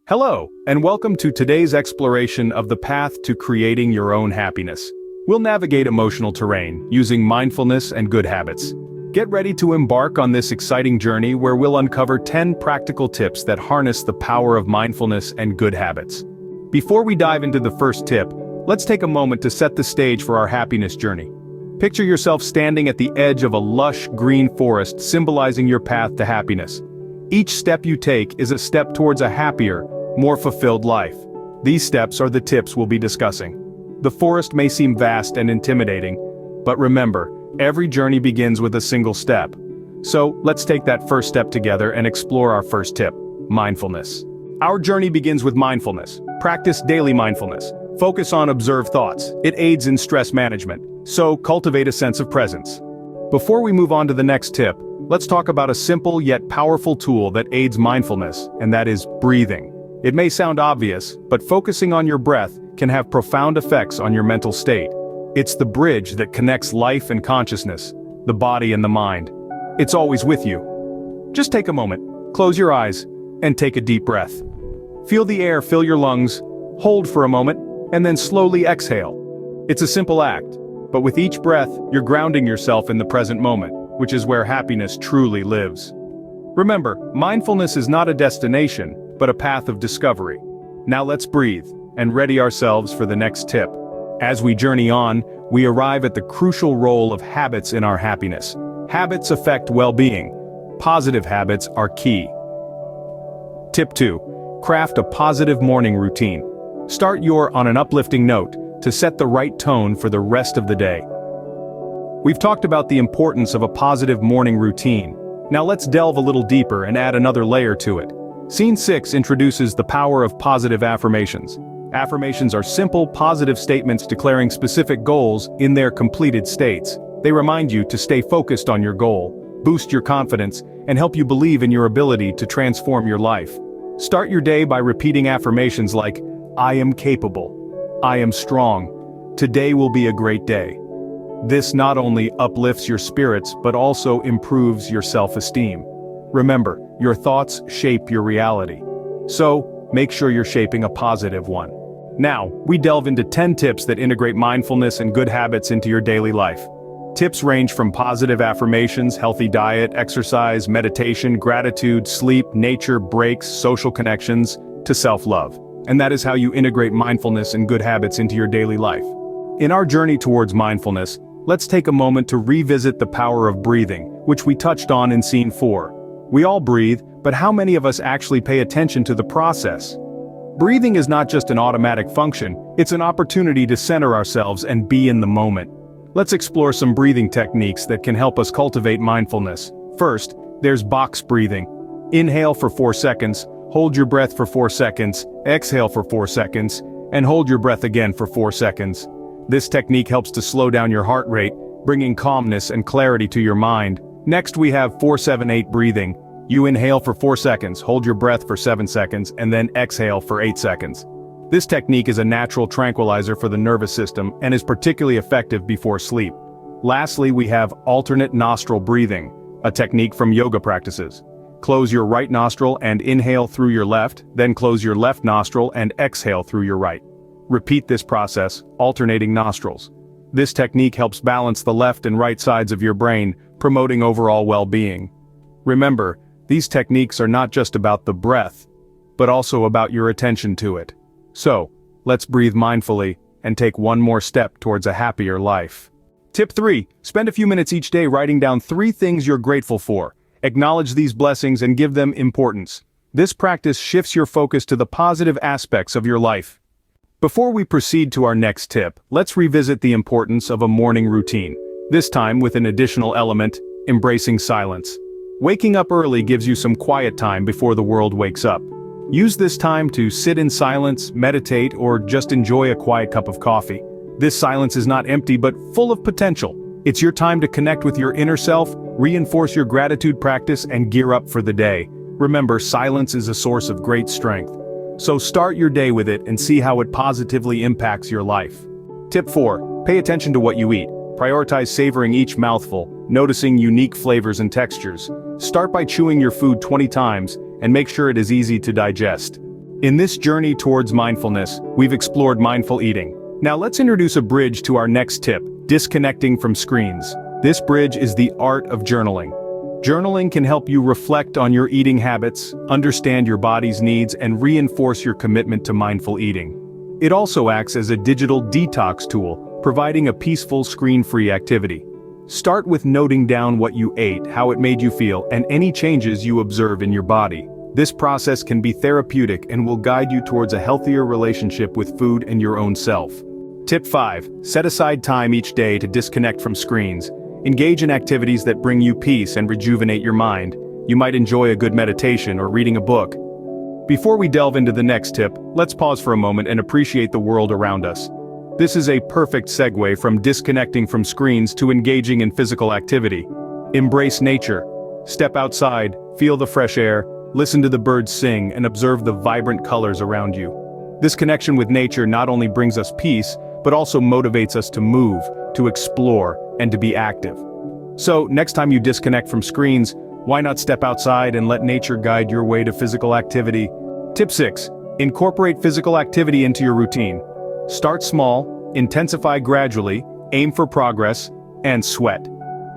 Hello, and welcome to today's exploration of the path to creating your own happiness. We'll navigate emotional terrain using mindfulness and good habits. Get ready to embark on this exciting journey where we'll uncover 10 practical tips that harness the power of mindfulness and good habits. Before we dive into the first tip, let's take a moment to set the stage for our happiness journey. Picture yourself standing at the edge of a lush green forest symbolizing your path to happiness. Each step you take is a step towards a happier, more fulfilled life. These steps are the tips we'll be discussing. The forest may seem vast and intimidating, but remember, every journey begins with a single step. So, let's take that first step together and explore our first tip, mindfulness. Our journey begins with mindfulness. Practice daily mindfulness. Focus on observed thoughts. It aids in stress management. So, cultivate a sense of presence. Before we move on to the next tip, let's talk about a simple yet powerful tool that aids mindfulness, and that is breathing. It may sound obvious, but focusing on your breath can have profound effects on your mental state. It's the bridge that connects life and consciousness, the body and the mind. It's always with you. Just take a moment, close your eyes, and take a deep breath. Feel the air fill your lungs, hold for a moment, and then slowly exhale. It's a simple act, but with each breath, you're grounding yourself in the present moment, which is where happiness truly lives. Remember, mindfulness is not a destination, but a path of discovery. Now let's breathe and ready ourselves for the next tip. As we journey on, we arrive at the crucial role of habits in our happiness. Habits affect well-being. Positive habits are key. Tip 2. Craft a positive morning routine. Start on an uplifting note to set the right tone for the rest of the day. We've talked about the importance of a positive morning routine. Now let's delve a little deeper and add another layer to it. Scene 6 introduces the power of positive affirmations. Affirmations are simple, positive statements declaring specific goals in their completed states. They remind you to stay focused on your goal, boost your confidence, and help you believe in your ability to transform your life. Start your day by repeating affirmations like, I am capable, I am strong, today will be a great day. This not only uplifts your spirits but also improves your self-esteem. Remember, your thoughts shape your reality. So, make sure you're shaping a positive one. Now, we delve into 10 tips that integrate mindfulness and good habits into your daily life. Tips range from positive affirmations, healthy diet, exercise, meditation, gratitude, sleep, nature, breaks, social connections, to self-love. And that is how you integrate mindfulness and good habits into your daily life. In our journey towards mindfulness, let's take a moment to revisit the power of breathing, which we touched on in Scene 4. We all breathe, but how many of us actually pay attention to the process? Breathing is not just an automatic function, it's an opportunity to center ourselves and be in the moment. Let's explore some breathing techniques that can help us cultivate mindfulness. First, there's box breathing. Inhale for 4 seconds, hold your breath for 4 seconds, exhale for 4 seconds, and hold your breath again for 4 seconds. This technique helps to slow down your heart rate, bringing calmness and clarity to your mind. Next we have 4-7-8 breathing. You inhale for 4 seconds, hold your breath for 7 seconds, and then exhale for 8 seconds. This technique is a natural tranquilizer for the nervous system and is particularly effective before sleep. Lastly, we have alternate nostril breathing, a technique from yoga practices. Close your right nostril and inhale through your left, then close your left nostril and exhale through your right. Repeat this process, alternating nostrils. This technique helps balance the left and right sides of your brain, promoting overall well-being. Remember, these techniques are not just about the breath, but also about your attention to it. So, let's breathe mindfully and take one more step towards a happier life. Tip 3. Spend a few minutes each day writing down 3 things you're grateful for. Acknowledge these blessings and give them importance. This practice shifts your focus to the positive aspects of your life. Before we proceed to our next tip, let's revisit the importance of a morning routine. This time with an additional element, embracing silence. Waking up early gives you some quiet time before the world wakes up. Use this time to sit in silence, meditate, or just enjoy a quiet cup of coffee. This silence is not empty but full of potential. It's your time to connect with your inner self, reinforce your gratitude practice, and gear up for the day. Remember, silence is a source of great strength. So start your day with it and see how it positively impacts your life. Tip 4. Pay attention to what you eat. Prioritize savoring each mouthful, noticing unique flavors and textures. Start by chewing your food 20 times, and make sure it is easy to digest. In this journey towards mindfulness, we've explored mindful eating. Now let's introduce a bridge to our next tip, disconnecting from screens. This bridge is the art of journaling. Journaling can help you reflect on your eating habits, understand your body's needs, and reinforce your commitment to mindful eating. It also acts as a digital detox tool, providing a peaceful screen-free activity. Start with noting down what you ate, how it made you feel, and any changes you observe in your body. This process can be therapeutic and will guide you towards a healthier relationship with food and your own self. Tip 5. Set aside time each day to disconnect from screens. Engage in activities that bring you peace and rejuvenate your mind. You might enjoy a good meditation or reading a book. Before we delve into the next tip, let's pause for a moment and appreciate the world around us. This is a perfect segue from disconnecting from screens to engaging in physical activity. Embrace nature. Step outside, feel the fresh air, listen to the birds sing, and observe the vibrant colors around you. This connection with nature not only brings us peace, but also motivates us to move, to explore, and to be active. So, next time you disconnect from screens, why not step outside and let nature guide your way to physical activity? Tip 6. Incorporate physical activity into your routine. Start small, intensify gradually, aim for progress, and sweat.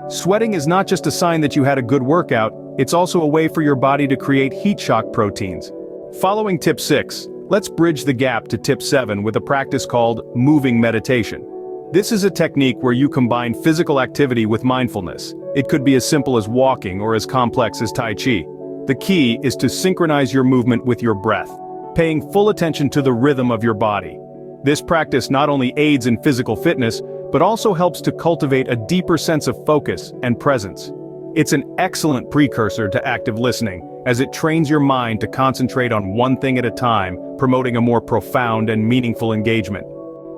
Sweating is not just a sign that you had a good workout, it's also a way for your body to create heat shock proteins. Following tip 6, let's bridge the gap to tip 7 with a practice called moving meditation. This is a technique where you combine physical activity with mindfulness. It could be as simple as walking or as complex as Tai Chi. The key is to synchronize your movement with your breath, paying full attention to the rhythm of your body. This practice not only aids in physical fitness, but also helps to cultivate a deeper sense of focus and presence. It's an excellent precursor to active listening, as it trains your mind to concentrate on one thing at a time, promoting a more profound and meaningful engagement.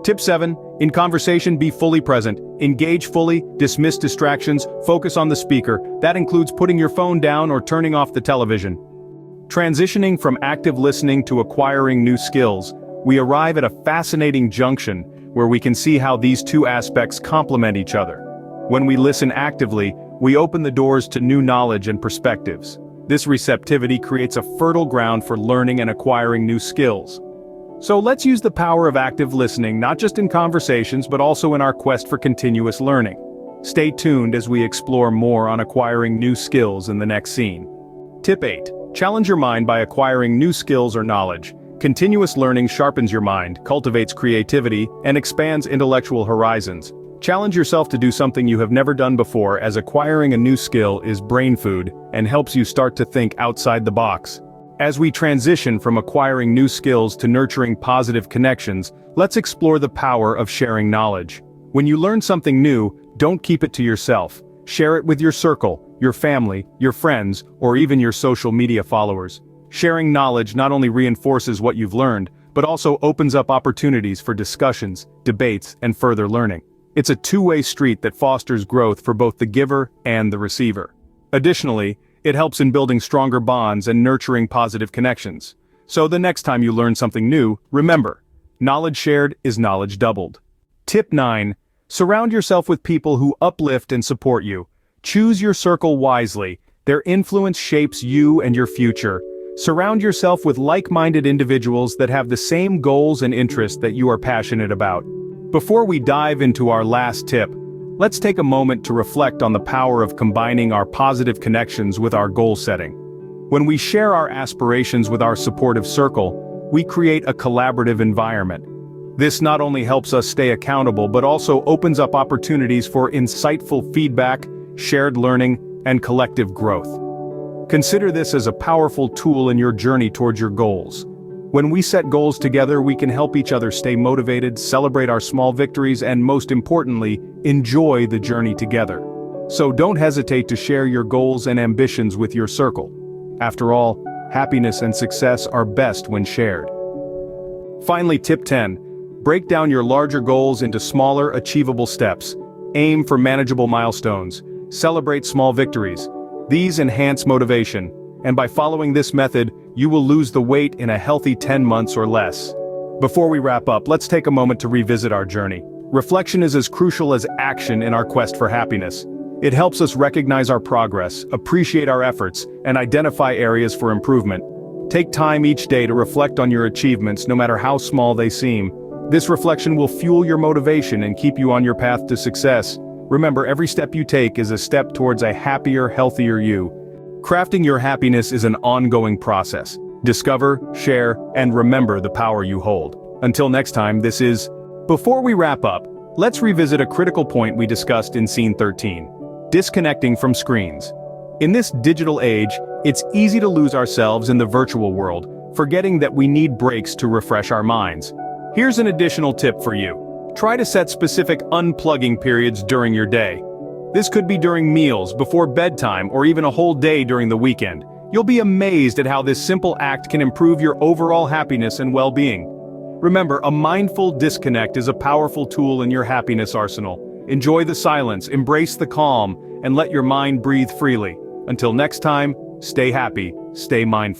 Tip 7. In conversation, be fully present. Engage fully, dismiss distractions, focus on the speaker. That includes putting your phone down or turning off the television. Transitioning from active listening to acquiring new skills, we arrive at a fascinating junction where we can see how these two aspects complement each other. When we listen actively, we open the doors to new knowledge and perspectives. This receptivity creates a fertile ground for learning and acquiring new skills. So let's use the power of active listening not just in conversations but also in our quest for continuous learning. Stay tuned as we explore more on acquiring new skills in the next scene. Tip 8. Challenge your mind by acquiring new skills or knowledge. Continuous learning sharpens your mind, cultivates creativity, and expands intellectual horizons. Challenge yourself to do something you have never done before, as acquiring a new skill is brain food and helps you start to think outside the box. As we transition from acquiring new skills to nurturing positive connections, let's explore the power of sharing knowledge. When you learn something new, don't keep it to yourself. Share it with your circle, your family, your friends, or even your social media followers. Sharing knowledge not only reinforces what you've learned, but also opens up opportunities for discussions, debates, and further learning. It's a two-way street that fosters growth for both the giver and the receiver. Additionally, it helps in building stronger bonds and nurturing positive connections. So the next time you learn something new, remember, knowledge shared is knowledge doubled. Tip 9. Surround yourself with people who uplift and support you. Choose your circle wisely. Their influence shapes you and your future. Surround yourself with like-minded individuals that have the same goals and interests that you are passionate about. Before we dive into our last tip, let's take a moment to reflect on the power of combining our positive connections with our goal setting. When we share our aspirations with our supportive circle, we create a collaborative environment. This not only helps us stay accountable but also opens up opportunities for insightful feedback, shared learning, and collective growth. Consider this as a powerful tool in your journey towards your goals. When we set goals together, we can help each other stay motivated, celebrate our small victories, and most importantly, enjoy the journey together. So don't hesitate to share your goals and ambitions with your circle. After all, happiness and success are best when shared. Finally, tip 10. Break down your larger goals into smaller, achievable steps. Aim for manageable milestones. Celebrate small victories. These enhance motivation, and by following this method, you will lose the weight in a healthy 10 months or less. Before we wrap up, let's take a moment to revisit our journey. Reflection is as crucial as action in our quest for happiness. It helps us recognize our progress, appreciate our efforts, and identify areas for improvement. Take time each day to reflect on your achievements, no matter how small they seem. This reflection will fuel your motivation and keep you on your path to success. Remember, every step you take is a step towards a happier, healthier you. Crafting your happiness is an ongoing process. Discover, share, and remember the power you hold. Until next time, this is... Before we wrap up, let's revisit a critical point we discussed in Scene 13. Disconnecting from screens. In this digital age, it's easy to lose ourselves in the virtual world, forgetting that we need breaks to refresh our minds. Here's an additional tip for you. Try to set specific unplugging periods during your day. This could be during meals, before bedtime, or even a whole day during the weekend. You'll be amazed at how this simple act can improve your overall happiness and well-being. Remember, a mindful disconnect is a powerful tool in your happiness arsenal. Enjoy the silence, embrace the calm, and let your mind breathe freely. Until next time, stay happy, stay mindful.